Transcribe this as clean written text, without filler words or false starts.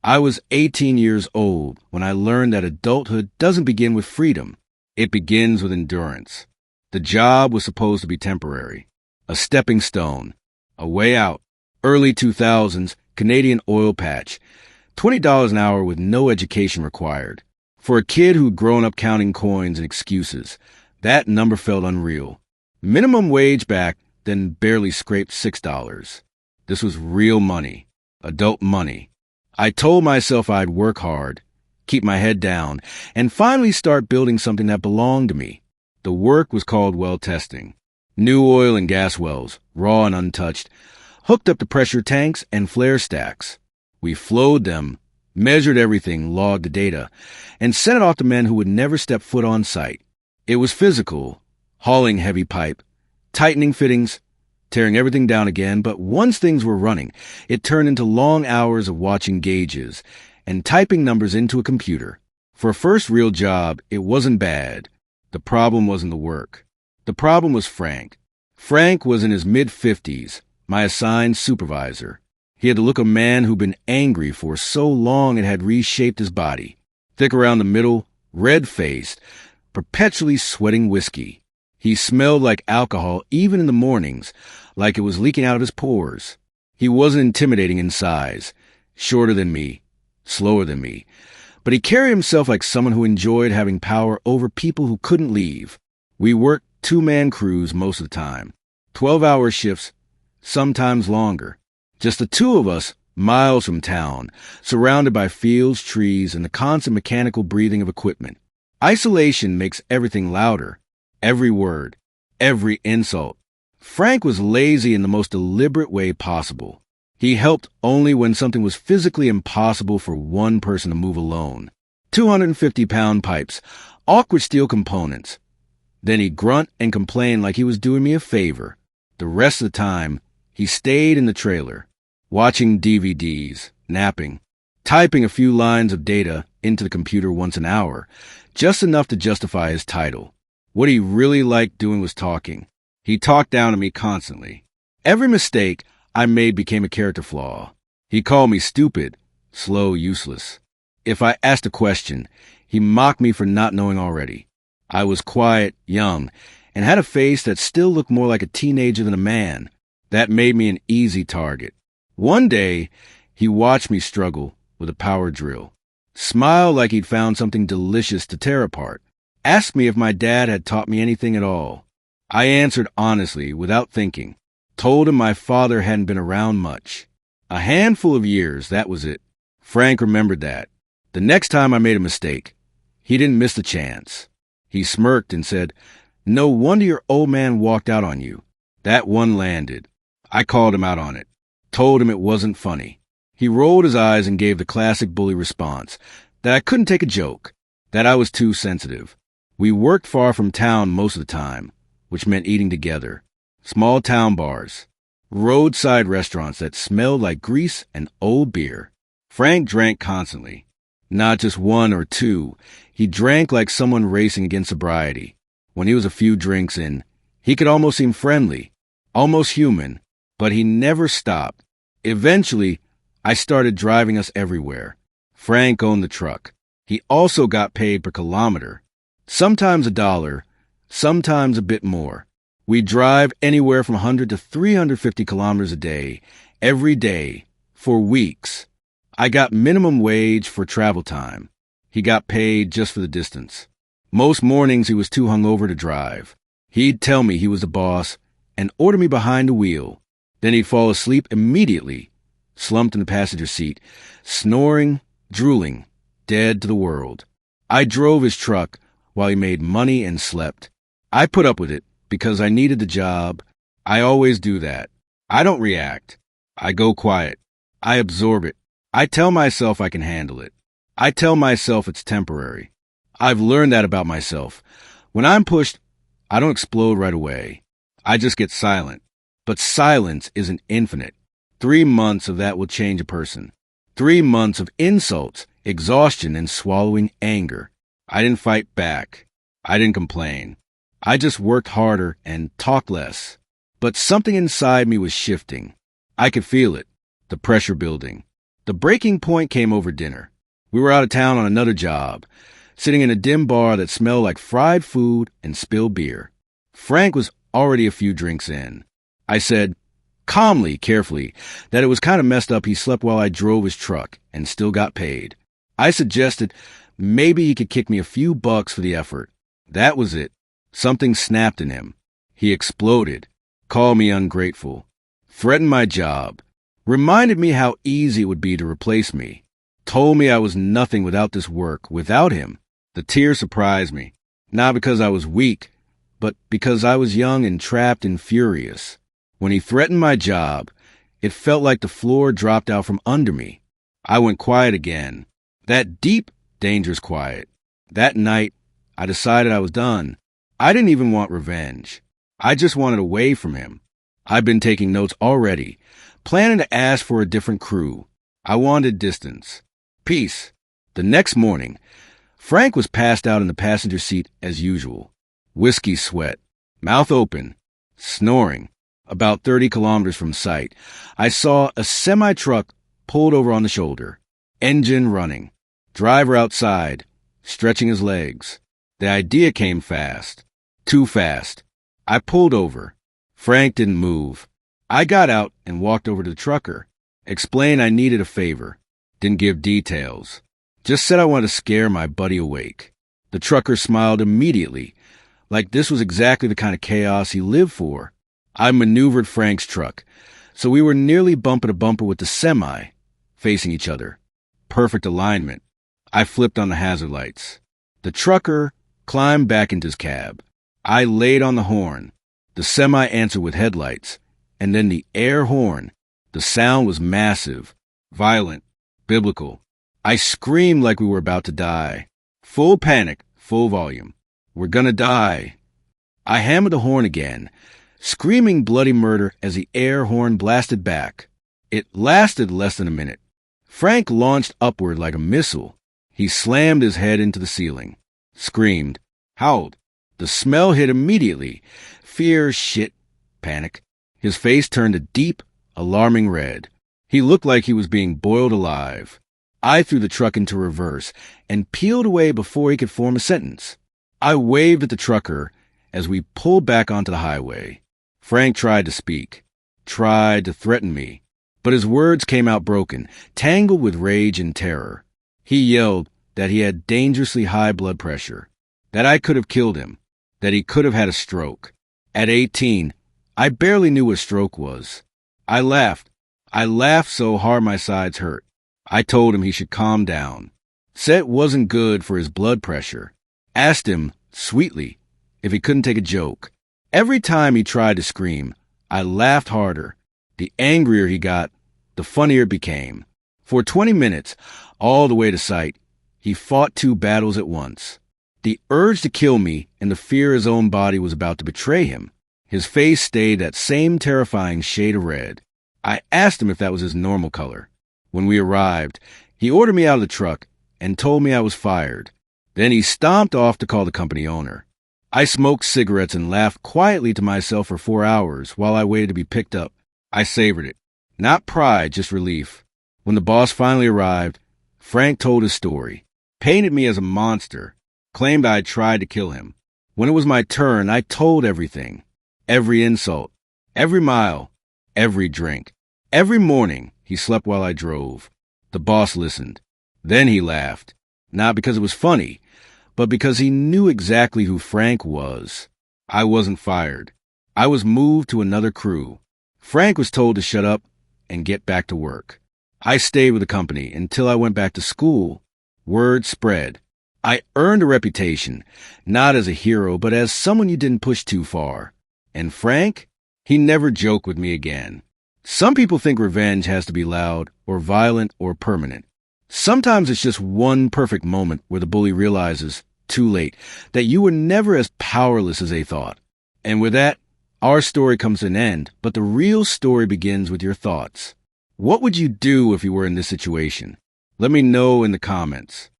I was 18 years old when I learned that adulthood doesn't begin with freedom. It begins with endurance. The job was supposed to be temporary, a stepping stone, a way out. Early 2000s, Canadian oil patch, $20 an hour with no education required. For a kid who'd grown up counting coins and excuses, that number felt unreal. Minimum wage back then barely scraped $6. This was real money, adult money. I told myself I'd work hard, keep my head down, and finally start building something that belonged to me. The work was called well testing. New oil and gas wells, raw and untouched, hooked up to pressure tanks and flare stacks. We flowed them, measured everything, logged the data, and sent it off to men who would never step foot on site. It was physical, hauling heavy pipe, tightening fittings, tearing everything down again, but once things were running, it turned into long hours of watching gauges and typing numbers into a computer. For a first real job, it wasn't bad. The problem wasn't the work. The problem was Frank. Frank was in his mid-50s, my assigned supervisor. He had the look of a man who'd been angry for so long it had reshaped his body. Thick around the middle, red-faced, perpetually sweating whiskey. He smelled like alcohol even in the mornings, like it was leaking out of his pores. He wasn't intimidating in size, shorter than me, slower than me, but he carried himself like someone who enjoyed having power over people who couldn't leave. We worked two-man crews most of the time, 12-hour shifts, sometimes longer. Just the two of us, miles from town, surrounded by fields, trees, and the constant mechanical breathing of equipment. Isolation makes everything louder. Every word, every insult. Frank was lazy in the most deliberate way possible. He helped only when something was physically impossible for one person to move alone. 250-pound pipes, awkward steel components. Then he'd grunt and complain like he was doing me a favor. The rest of the time, he stayed in the trailer, watching DVDs, napping, typing a few lines of data into the computer once an hour, just enough to justify his title. What he really liked doing was talking. He talked down to me constantly. Every mistake I made became a character flaw. He called me stupid, slow, useless. If I asked a question, he mocked me for not knowing already. I was quiet, young, and had a face that still looked more like a teenager than a man. That made me an easy target. One day, he watched me struggle with a power drill, smiled like he'd found something delicious to tear apart, asked me if my dad had taught me anything at all. I answered honestly, without thinking, told him my father hadn't been around much. A handful of years, that was it. Frank remembered that. The next time I made a mistake, he didn't miss the chance. He smirked and said, "No wonder your old man walked out on you." That one landed. I called him out on it, told him it wasn't funny. He rolled his eyes and gave the classic bully response, that I couldn't take a joke, that I was too sensitive. We worked far from town most of the time, which meant eating together. Small town bars, roadside restaurants that smelled like grease and old beer. Frank drank constantly. Not just one or two. He drank like someone racing against sobriety. When he was a few drinks in, he could almost seem friendly, almost human, but he never stopped. Eventually, I started driving us everywhere. Frank owned the truck. He also got paid per kilometer. Sometimes $1, sometimes a bit more. We drive anywhere from 100 to 350 kilometers a day, every day, for weeks. I got minimum wage for travel time. He got paid just for the distance. Most mornings he was too hungover to drive. He'd tell me he was the boss and order me behind the wheel. Then he'd fall asleep immediately, slumped in the passenger seat, snoring, drooling, dead to the world. I drove his truck while he made money and slept. I put up with it because I needed the job. I always do that. I don't react. I go quiet. I absorb it. I tell myself I can handle it. I tell myself it's temporary. I've learned that about myself. When I'm pushed, I don't explode right away. I just get silent. But silence isn't infinite. 3 months of that will change a person. 3 months of insults, exhaustion, and swallowing anger. I didn't fight back. I didn't complain. I just worked harder and talked less. But something inside me was shifting. I could feel it, the pressure building. The breaking point came over dinner. We were out of town on another job, sitting in a dim bar that smelled like fried food and spilled beer. Frank was already a few drinks in. I said, calmly, carefully, that it was kind of messed up he slept while I drove his truck and still got paid. I suggested maybe he could kick me a few bucks for the effort. That was it. Something snapped in him. He exploded, called me ungrateful, threatened my job, reminded me how easy it would be to replace me, told me I was nothing without this work, without him. The tears surprised me, not because I was weak, but because I was young and trapped and furious. When he threatened my job, it felt like the floor dropped out from under me. I went quiet again. That deep, dangerous quiet. That night, I decided I was done. I didn't even want revenge. I just wanted away from him. I've been taking notes already, planning to ask for a different crew. I wanted distance. Peace. The next morning, Frank was passed out in the passenger seat as usual. Whiskey sweat, mouth open, snoring. About 30 kilometers from sight, I saw a semi-truck pulled over on the shoulder, engine running, driver outside, stretching his legs. The idea came fast, too fast. I pulled over. Frank didn't move. I got out and walked over to the trucker, explained I needed a favor, didn't give details, just said I wanted to scare my buddy awake. The trucker smiled immediately, like this was exactly the kind of chaos he lived for. I maneuvered Frank's truck, so we were nearly bumper to bumper with the semi, facing each other. Perfect alignment. I flipped on the hazard lights. The trucker climbed back into his cab. I laid on the horn. The semi answered with headlights, and then the air horn. The sound was massive, violent, biblical. I screamed like we were about to die. Full panic, full volume. We're gonna die. I hammered the horn again, screaming bloody murder as the air horn blasted back. It lasted less than a minute. Frank launched upward like a missile. He slammed his head into the ceiling, screamed, howled. The smell hit immediately. Fear, shit, panic. His face turned a deep, alarming red. He looked like he was being boiled alive. I threw the truck into reverse and peeled away before he could form a sentence. I waved at the trucker as we pulled back onto the highway. Frank tried to speak, tried to threaten me, but his words came out broken, tangled with rage and terror. He yelled that he had dangerously high blood pressure, that I could have killed him, that he could have had a stroke. At 18, I barely knew what a stroke was. I laughed. I laughed so hard my sides hurt. I told him he should calm down. Said it wasn't good for his blood pressure. Asked him, sweetly, if he couldn't take a joke. Every time he tried to scream, I laughed harder. The angrier he got, the funnier it became. For 20 minutes, all the way to sight, he fought two battles at once. The urge to kill me and the fear his own body was about to betray him. His face stayed that same terrifying shade of red. I asked him if that was his normal color. When we arrived, he ordered me out of the truck and told me I was fired. Then he stomped off to call the company owner. I smoked cigarettes and laughed quietly to myself for 4 hours while I waited to be picked up. I savored it. Not pride, just relief. When the boss finally arrived, Frank told his story, painted me as a monster, claimed I had tried to kill him. When it was my turn, I told everything. Every insult, every mile, every drink. Every morning, he slept while I drove. The boss listened. Then he laughed, not because it was funny, but because he knew exactly who Frank was. I wasn't fired. I was moved to another crew. Frank was told to shut up and get back to work. I stayed with the company until I went back to school. Word spread. I earned a reputation, not as a hero, but as someone you didn't push too far. And Frank? He never joked with me again. Some people think revenge has to be loud or violent or permanent. Sometimes it's just one perfect moment where the bully realizes, too late, that you were never as powerless as they thought. And with that, our story comes to an end, but the real story begins with your thoughts. What would you do if you were in this situation? Let me know in the comments.